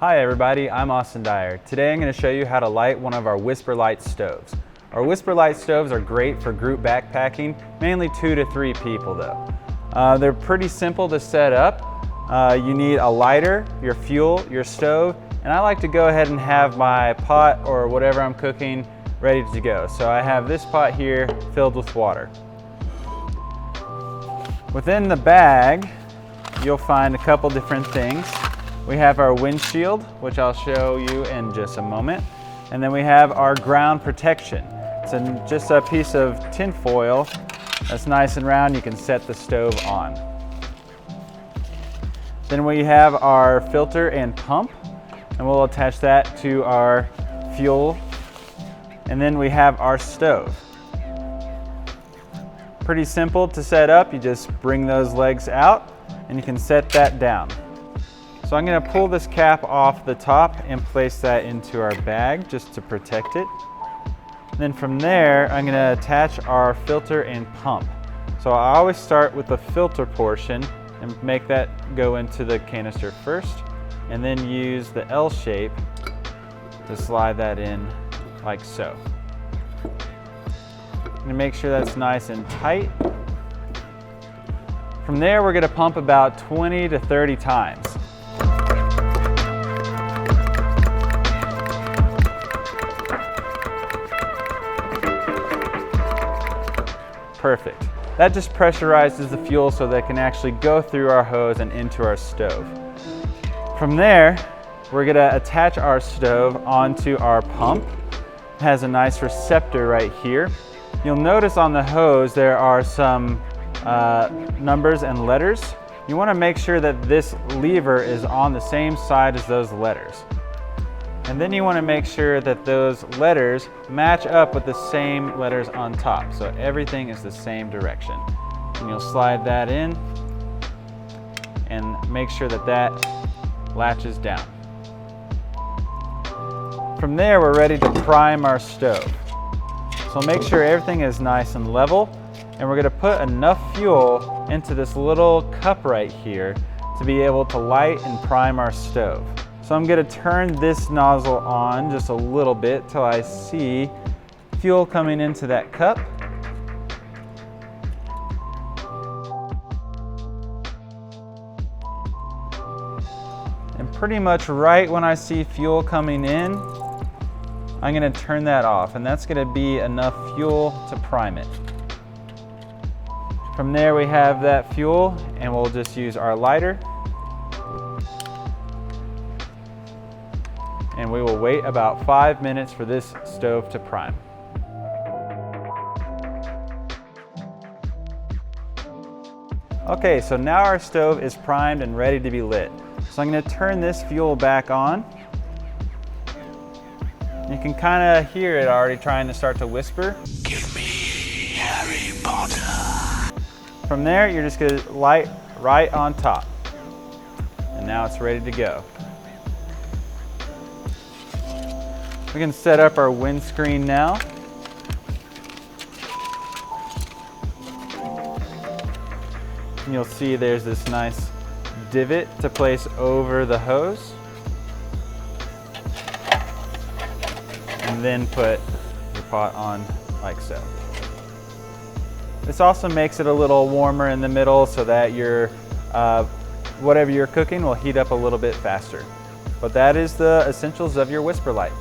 Hi everybody, I'm Austin Dyer. Today I'm going to show you how to light one of our Whisper Lite stoves. Our Whisper Lite stoves are great for group backpacking, mainly 2 to 3 people though. They're pretty simple to set up. You need a lighter, your fuel, your stove, and I like to go ahead and have my pot or whatever I'm cooking ready to go. So I have this pot here filled with water. Within the bag, you'll find a couple different things. We have our windshield, which I'll show you in just a moment. And then we have our ground protection. It's just a piece of tin foil that's nice and round. You can set the stove on. Then we have our filter and pump, and we'll attach that to our fuel. And then we have our stove. Pretty simple to set up. You just bring those legs out and you can set that down. So I'm going to pull this cap off the top and place that into our bag just to protect it. Then from there, I'm going to attach our filter and pump. So I always start with the filter portion and make that go into the canister first, and then use the L shape to slide that in like so. I'm going to make sure that's nice and tight. From there, we're going to pump about 20 to 30 times. Perfect. That just pressurizes the fuel so that it can actually go through our hose and into our stove. From there, we're going to attach our stove onto our pump. It has a nice receptor right here. You'll notice on the hose there are some numbers and letters. You want to make sure that this lever is on the same side as those letters. And then you want to make sure that those letters match up with the same letters on top. So everything is the same direction. And you'll slide that in and make sure that that latches down. From there, we're ready to prime our stove. So make sure everything is nice and level. And we're going to put enough fuel into this little cup right here to be able to light and prime our stove. So I'm going to turn this nozzle on just a little bit till I see fuel coming into that cup. And pretty much right when I see fuel coming in, I'm going to turn that off, and that's going to be enough fuel to prime it. From there we have that fuel, and we'll just use our lighter. And we will wait about 5 minutes for this stove to prime. Okay, so now our stove is primed and ready to be lit. So I'm going to turn this fuel back on. You can kind of hear it already trying to start to whisper. Give me Harry Potter. From there, you're just going to light right on top. And now it's ready to go. We can set up our windscreen now. And you'll see there's this nice divot to place over the hose. And then put your pot on like so. This also makes it a little warmer in the middle so that your whatever you're cooking will heat up a little bit faster. But that is the essentials of your Whisper Lite.